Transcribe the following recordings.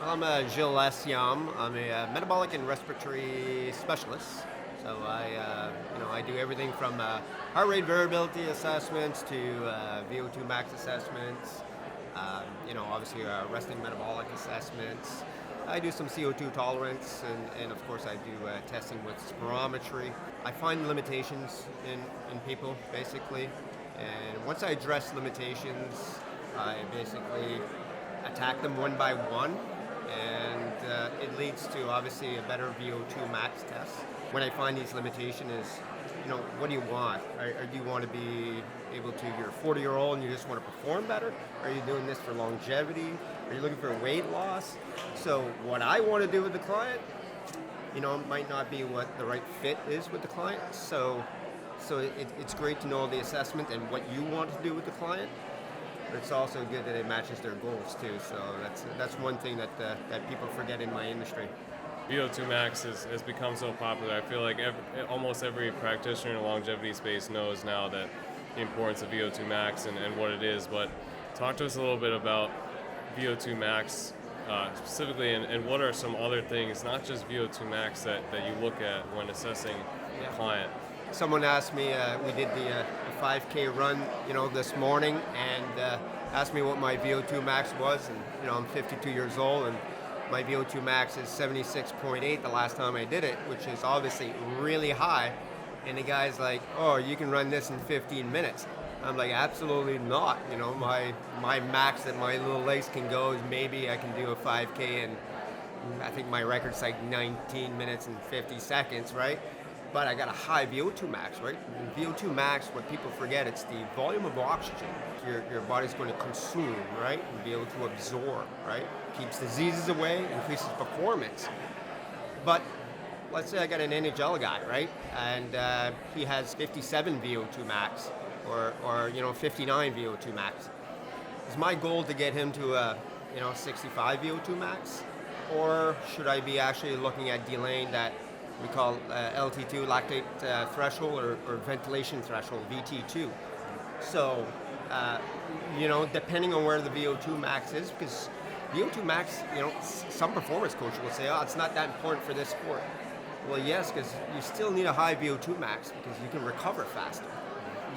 I'm Gilles Essiembre. I'm a metabolic and respiratory specialist. So I do everything from heart rate variability assessments to VO2 max assessments. Obviously resting metabolic assessments. I do some CO2 tolerance, and of course I do testing with spirometry. I find limitations in people, basically. And once I address limitations, I basically attack them one by one, and it leads to obviously a better VO2 max test. When I find these limitations is, what do you want? Do you want to be able to, you're a 40-year-old and you just want to perform better? Are you doing this for longevity? Are you looking for weight loss? So what I want to do with the client, might not be what the right fit is with the client. So it's great to know the assessment and what you want to do with the client. But it's also good that it matches their goals too. So that's one thing that people forget in my industry. O2 Max has become so popular. I feel like almost every practitioner in the longevity space knows now that the importance of O2 Max and what it is. But talk to us a little bit about O2 Max specifically, and what are some other things, not just O2 Max, that you look at when assessing a client? Someone asked me, we did the 5K run, this morning, and asked me what my VO2 max was, and I'm 52 years old, and my VO2 max is 76.8 the last time I did it, which is obviously really high. And the guy's like, "Oh, you can run this in 15 minutes." I'm like, absolutely not. My max that my little legs can go is maybe I can do a 5K, and I think my record's like 19 minutes and 50 seconds, right? But I got a high VO2 max, right? And VO2 max, what people forget, it's the volume of oxygen your body's going to consume, right? And be able to absorb, right? Keeps diseases away, increases performance. But let's say I got an NHL guy, right? And he has 57 VO2 max or 59 VO2 max. Is my goal to get him to a 65 VO2 max? Or should I be actually looking at delaying that we call LT2, lactate threshold, or ventilation threshold, VT2. So, depending on where the VO2 max is, because VO2 max, some performance coach will say, it's not that important for this sport. Well, yes, because you still need a high VO2 max because you can recover faster.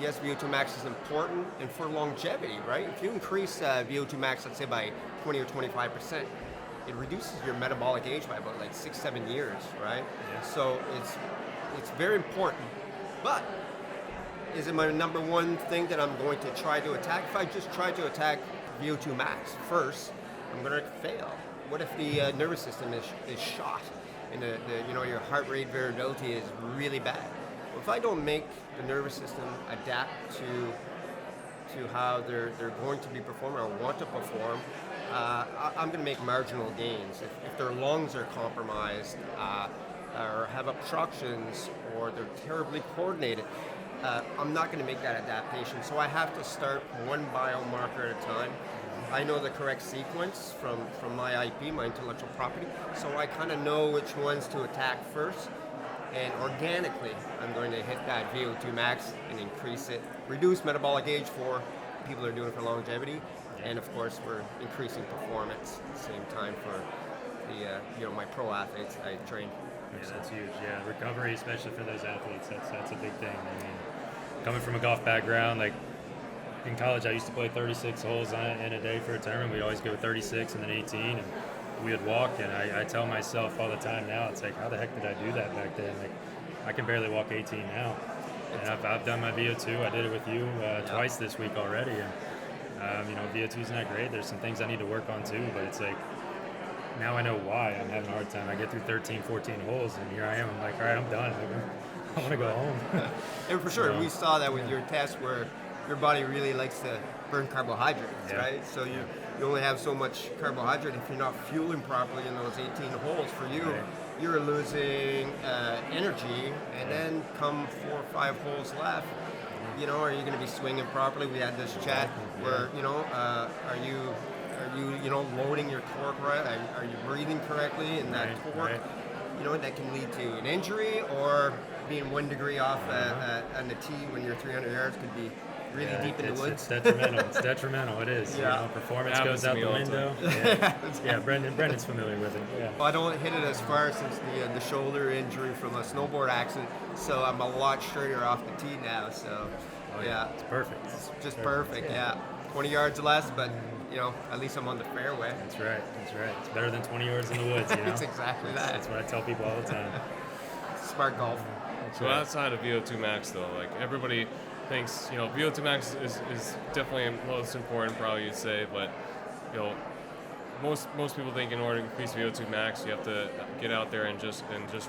Yes, VO2 max is important, and for longevity, right? If you increase VO2 max, let's say by 20 or 25%, it reduces your metabolic age by about 6-7 years, right? Yeah. So it's very important. But is it my number one thing that I'm going to try to attack? If I just try to attack VO2 max first, I'm going to fail. What if the nervous system is shot and your heart rate variability is really bad? Well, if I don't make the nervous system adapt to how they're going to be performing or want to perform, I'm going to make marginal gains. If their lungs are compromised or have obstructions or they're terribly coordinated, I'm not going to make that adaptation. So I have to start one biomarker at a time. I know the correct sequence from my IP, my intellectual property, so I kind of know which ones to attack first. And organically, I'm going to hit that VO2 max and increase it, reduce metabolic age for people that are doing it for longevity. And of course, we're increasing performance at the same time for the my pro athletes I train. Yeah, that's huge. Yeah, recovery, especially for those athletes, that's a big thing. I mean, coming from a golf background, like in college, I used to play 36 holes in a day for a tournament. We'd always go 36 and then 18, and we would walk. And I tell myself all the time now, it's like, how the heck did I do that back then? Like, I can barely walk 18 now. And I've done my VO2. I did it with you twice this week already. And VO2 is not great. There's some things I need to work on too, but it's like, now I know why I'm having a hard time. I get through 13, 14 holes, and here I am. I'm like, all right, I'm done. I want to go home. And for sure, we saw that with your test where your body really likes to burn carbohydrates, right? So you only have so much carbohydrate. If you're not fueling properly in those 18 holes, for you, you're losing energy, and then come 4 or 5 holes left, are you going to be swinging properly? We had this chat where, are you loading your torque right? Are you breathing correctly? And that torque, that can lead to an injury, or being 1 degree off on the tee when you're 300 yards could be really deep in the woods. It's detrimental. It's detrimental. It is. Yeah. You know, performance Happens goes to out me the all the window. time. Yeah, Brendan's familiar with it. Yeah. I don't hit it as far since the shoulder injury from a snowboard accident, so I'm a lot straighter off the tee now. So, yeah, It's perfect. it's just perfect. Yeah, 20 yards less, but at least I'm on the fairway. That's right. It's better than 20 yards in the woods. You know. It's exactly that. That's what I tell people all the time. Smart golf. So outside of VO2 Max, though, like everybody thinks, VO2 Max is definitely most important, probably you'd say, but most people think in order to increase VO2 Max, you have to get out there and just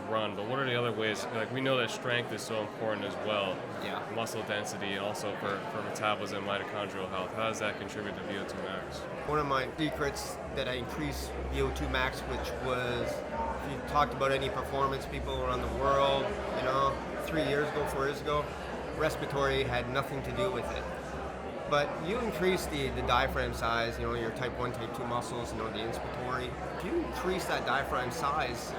run. But what are the other ways? Like we know that strength is so important as well. Yeah. Muscle density, and also for metabolism, mitochondrial health. How does that contribute to VO2 Max? One of my secrets that I increased VO2 max, which was, if you talked about any performance people around the world, 3 years ago, 4 years ago, respiratory had nothing to do with it. But you increase the diaphragm size, your type 1, type 2 muscles, the inspiratory. If you increase that diaphragm size,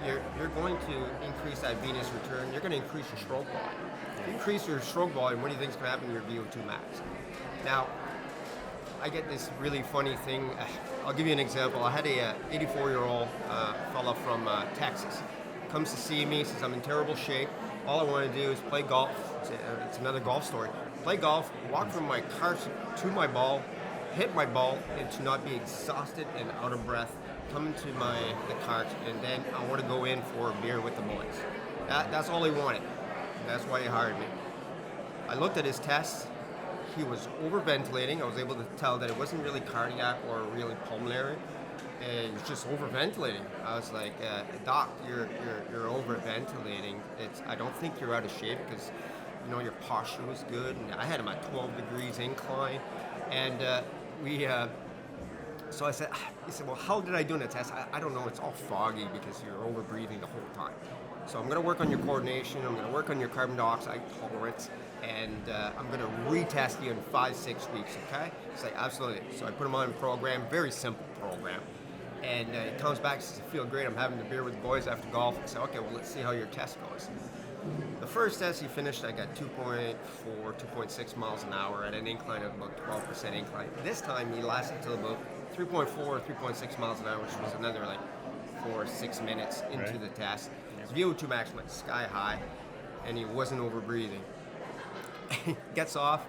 you're going to increase that venous return. You're going to increase your stroke volume. If you increase your stroke volume, what do you think is going to happen to your VO2 max? Now, I get this really funny thing. I'll give you an example. I had a 84-year-old fella from Texas. Comes to see me, says, I'm in terrible shape. All I want to do is play golf. It's another golf story. Play golf, walk from my cart to my ball, hit my ball, and to not be exhausted and out of breath. Come into the cart, and then I want to go in for a beer with the boys. That's all he wanted. That's why he hired me. I looked at his tests. He was overventilating. I was able to tell that it wasn't really cardiac or really pulmonary. And he was just overventilating. I was like, Doc, you're overventilating. I don't think you're out of shape because your posture was good. And I had him at 12 degrees incline. And so I said, he said, well, how did I do in the test? I don't know. It's all foggy because you're over breathing the whole time. So I'm going to work on your coordination. I'm going to work on your carbon dioxide tolerance. And I'm going to retest you in 5-6 weeks, okay? He's like, absolutely. So I put him on a program, very simple program. And he comes back and says, I feel great. I'm having a beer with the boys after golf. I said, okay, well, let's see how your test goes. The first test he finished, I got 2.4, 2.6 miles an hour at an incline of about 12% incline. This time he lasted until about 3.4, 3.6 miles an hour, which was another 4 or 6 minutes into the test. His VO2 max went sky high, and he wasn't over breathing. He gets off,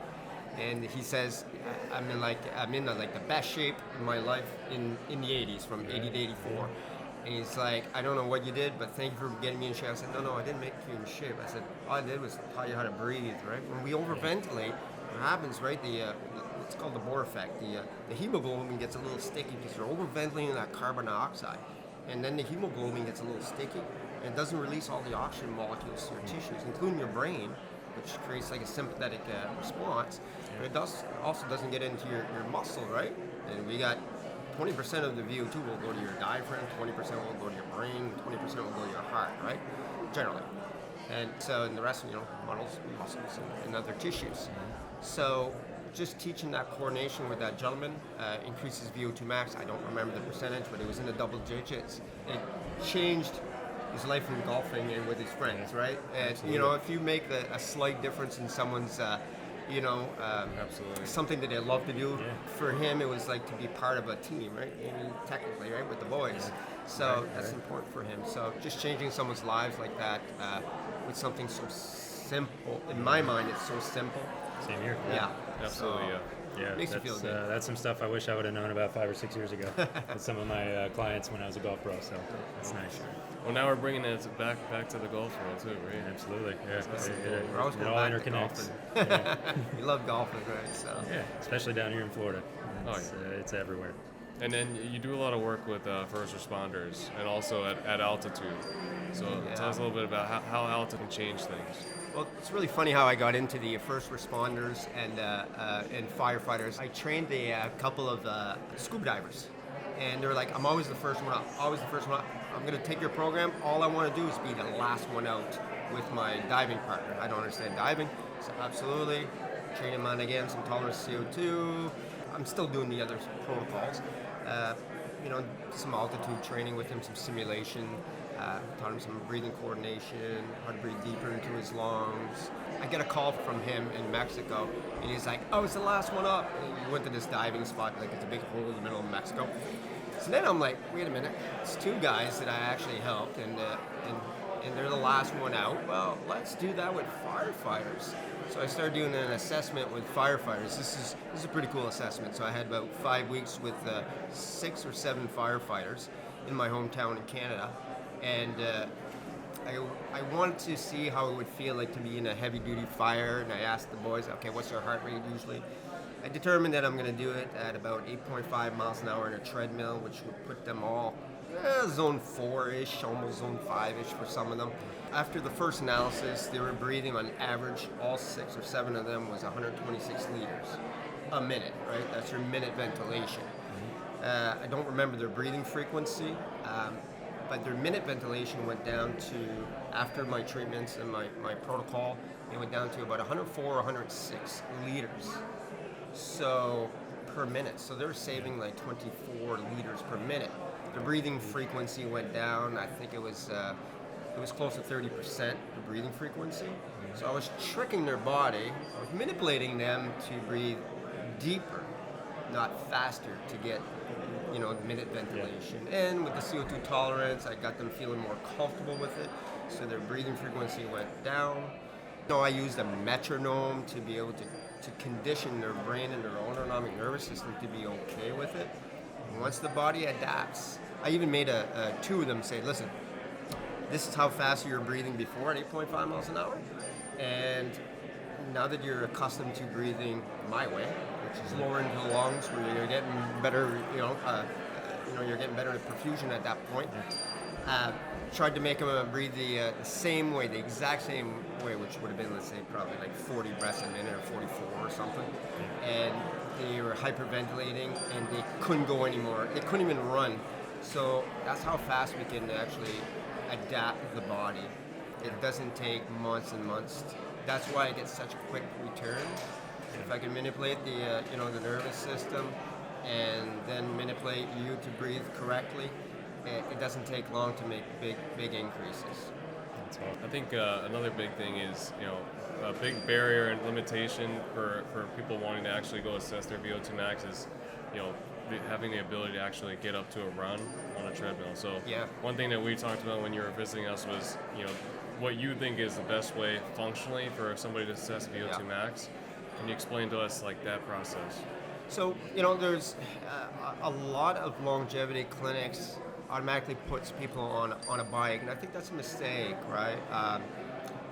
and he says, I'm in the best shape in my life in the 80s, from 80 to 84. And he's like, I don't know what you did, but thank you for getting me in shape. I said, no, I didn't make you in shape. I said, all I did was taught you how to breathe, right? When we overventilate, what happens, right? It's called the Bohr effect. The hemoglobin gets a little sticky because you're overventilating that carbon dioxide. And then the hemoglobin gets a little sticky, and it doesn't release all the oxygen molecules to your tissues, including your brain, which creates a sympathetic response. But it also doesn't get into your muscle, right? And we got 20% of the VO2 will go to your diaphragm, 20% will go to your brain, 20% will go to your heart, right? Generally. And so, and the rest, muscles and other tissues. So just teaching that coordination with that gentleman increases VO2 max. I don't remember the percentage, but it was in the double digits. It changed his life in golfing and with his friends, right? And if you make a slight difference in someone's absolutely. something that they love to do. For him, it was to be part of a team, right? Technically, right, with the boys. So that's important for him. So just changing someone's lives like that with something so simple. In my mind, it's so simple. Same here. Yeah. Absolutely, So, Yeah, makes you feel good. That's some stuff I wish I would have known about 5 or 6 years ago with some of my clients when I was a golf pro. So that's nice. Well, now we're bringing it back to the golf world too, right? Absolutely. Yeah. We're always It going all back to interconnects. golfing. We love golfing, right? So. Yeah, especially down here in Florida. It's, yeah. It's everywhere. And then you do a lot of work with first responders and also at altitude. So tell us a little bit about how altitude can change things. Well, it's really funny how I got into the first responders and firefighters. I trained a couple of scuba divers, and they're like, I'm always the first one up, always the first one up. I'm going to take your program. All I want to do is be the last one out with my diving partner. I don't understand diving, so absolutely. Train him on, again, some tolerance to CO2. I'm still doing the other protocols. Some altitude training with him, some simulation. Taught him some breathing coordination, how to breathe deeper into his lungs. I get a call from him in Mexico, and he's like, "Oh, it's the last one up." And he went to this diving spot, like it's a big hole in the middle of Mexico. So then I'm like, wait a minute, it's two guys that I actually helped, and they're the last one out. Well, let's do that with firefighters. So I started doing an assessment with firefighters. This is a pretty cool assessment. So I had about 5 weeks with 6 or 7 firefighters in my hometown in Canada, and I wanted to see how it would feel like to be in a heavy-duty fire. And I asked the boys, okay, what's their heart rate usually? I determined that I'm going to do it at about 8.5 miles an hour in a treadmill, which would put them all zone 4-ish, almost zone 5-ish for some of them. After the first analysis, they were breathing on average, all 6 or 7 of them was 126 liters a minute, right? That's your minute ventilation. I don't remember their breathing frequency, but their minute ventilation went down to, after my treatments and my protocol, it went down to about 104 or 106 liters. So per minute. So they're saving like 24 liters per minute. The breathing frequency went down. I think it was close to 30%, the breathing frequency. So I was tricking their body. I was manipulating them to breathe deeper, not faster, to get minute ventilation. And with the CO2 tolerance, I got them feeling more comfortable with it. So their breathing frequency went down. I used a metronome to be able to condition their brain and their autonomic nervous system to be okay with it. And once the body adapts, I even made two of them say, listen, this is how fast you were breathing before at 8.5 miles an hour. And now that you're accustomed to breathing my way, which is lower into the lungs, where you're getting better, you're getting better at perfusion at that point. Tried to make them breathe the same way, the exact same way, which would have been, let's say, probably like 40 breaths a minute or 44 or something. And they were hyperventilating, and they couldn't go anymore. They couldn't even run. So that's how fast we can actually adapt the body. It doesn't take months and months. That's why I get such a quick return. If I can manipulate the nervous system and then manipulate you to breathe correctly, it doesn't take long to make big increases. I think another big thing is, a big barrier and limitation for people wanting to actually go assess their VO2 max is, having the ability to actually get up to a run on a treadmill. So one thing that we talked about when you were visiting us was, what you think is the best way functionally for somebody to assess VO2 max. Can you explain to us like that process? So, there's a lot of longevity clinics automatically puts people on a bike, and I think that's a mistake, right?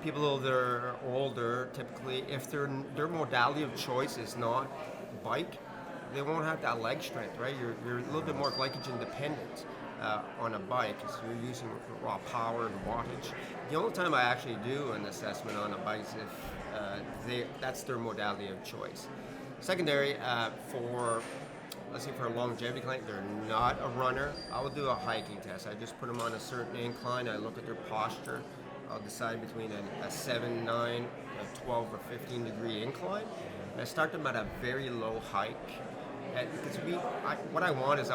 People that are older, typically, if their modality of choice is not bike, they won't have that leg strength, right? You're a little bit more glycogen dependent on a bike, because you're using raw power and wattage. The only time I actually do an assessment on a bike is if that's their modality of choice. Secondary, let's say for a longevity client, they're not a runner, I will do a hiking test. I just put them on a certain incline, I look at their posture, I'll decide between a 7, 9, a 12 or 15 degree incline, and I start them at a very low hike. Because what I want is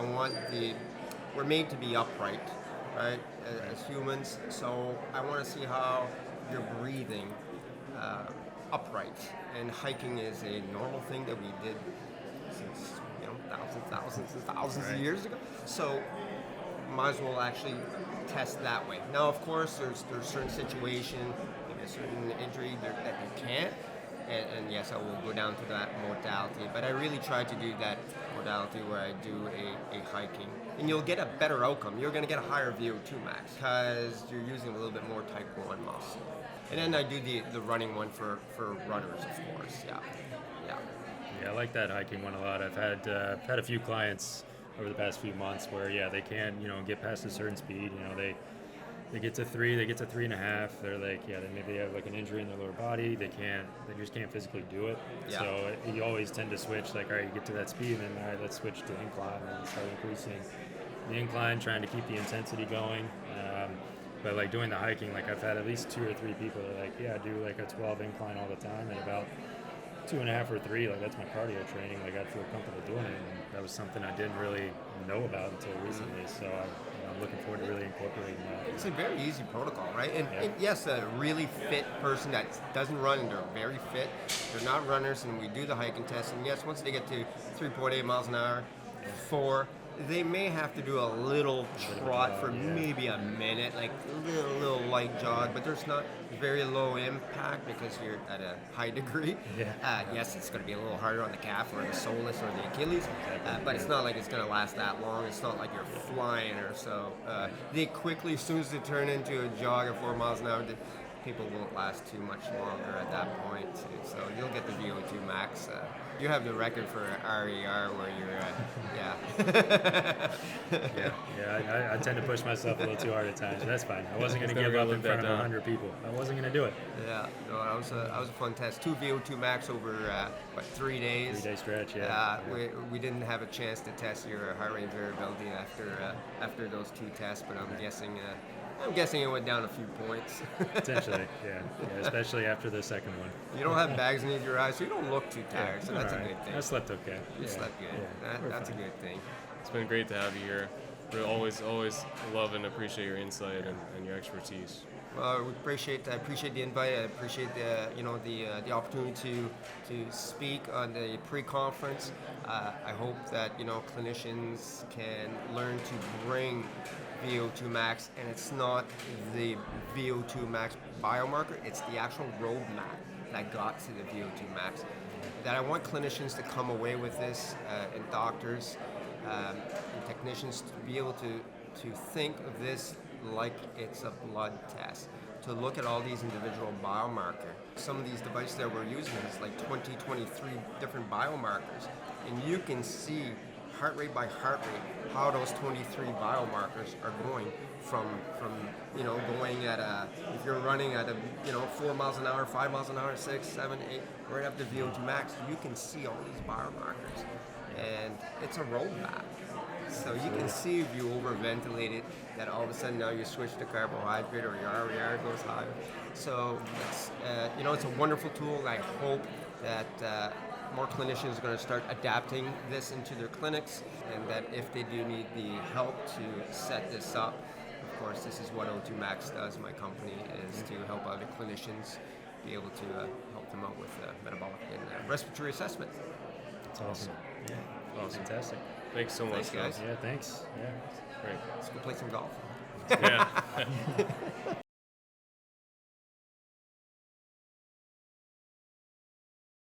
we're made to be upright, right, as humans, so I want to see how you're breathing upright, and hiking is a normal thing that we did since thousands of years ago. So might as well actually test that way. Now, of course, there's certain situation, maybe a certain injury that you can't, and yes, I will go down to that modality. But I really try to do that modality where I do a hiking, and you'll get a better outcome. You're going to get a higher VO2 max because you're using a little bit more type 1 muscle. And then I do the running one for runners, of course. Yeah. Yeah, I like that hiking one a lot. I've had a few clients over the past few months where they can't get past a certain speed. They get to 3, they get to 3.5. They're like, they maybe have like an injury in their lower body. They just can't physically do it. Yeah. So you always tend to switch. Like, all right, you get to that speed, and then all right, let's switch to incline and start increasing the incline, trying to keep the intensity going. But like doing the hiking, like I've had at least 2 or 3 people that are like, I do like a 12 incline all the time, and about 2.5 or 3, like that's my cardio training. Like I feel comfortable doing it, and that was something I didn't really know about until recently. So I'm looking forward to really incorporating that. It's a very easy protocol, right? And, Yeah. and yes, a really fit person that doesn't run and they're very fit, they're not runners, and we do the hiking test. And yes, once they get to 3.8 miles an hour, 4, they may have to do a little trot for maybe a minute, like a little light jog, but there's not very low impact because you're at a high degree. Yeah. Yes, it's going to be a little harder on the calf or the soleus or the Achilles, but it's not like it's going to last that long. It's not like you're flying or so. They quickly, as soon as they turn into a jog at 4 miles an hour, people won't last too much longer at that point. So you'll get the VO2 max. You have the record for RER where you're I tend to push myself a little too hard at times, but that's fine. I wasn't going to Never give up gonna in live front that of down. 100 people. I wasn't going to do it. Yeah, no, that was a fun test. 2 VO2 max over 3 days. 3-day stretch, yeah. We didn't have a chance to test your heart rate variability after those 2 tests, but I'm guessing it went down a few points. Potentially, yeah, especially after the second one. You don't have bags beneath your eyes, so you don't look too tired, so that's All a right. good thing. I slept okay. You slept good. Yeah, That's we're a fine. good thing. It's been great to have you here. We always love and appreciate your insight and your expertise. Well, I appreciate the invite. I appreciate the opportunity to speak on the pre-conference. I hope that clinicians can learn to bring VO2 max, and it's not the VO2 max biomarker; it's the actual roadmap that got to the VO2 max. That I want clinicians to come away with this, and doctors and technicians to be able to think of this like it's a blood test, to look at all these individual biomarkers. Some of these devices that we're using is like 20, 23 different biomarkers, and you can see heart rate by heart rate how those 23 biomarkers are going from going at if you're running at 4 miles an hour, 5 miles an hour, 6, 7, 8, right up to VO2 max, you can see all these biomarkers, and it's a roadmap. So you can see if you overventilated, that all of a sudden now you switch to carbohydrate or your RER goes higher. So it's a wonderful tool. I hope that more clinicians are going to start adapting this into their clinics, and that if they do need the help to set this up, of course, this is what O2Max does. My company is to help other clinicians be able to help them out with metabolic and respiratory assessment. It's awesome. Yeah, Awesome. fantastic. Thanks so much, Thanks, guys. Yeah, thanks. Yeah. Great. Let's go play some golf. Yeah.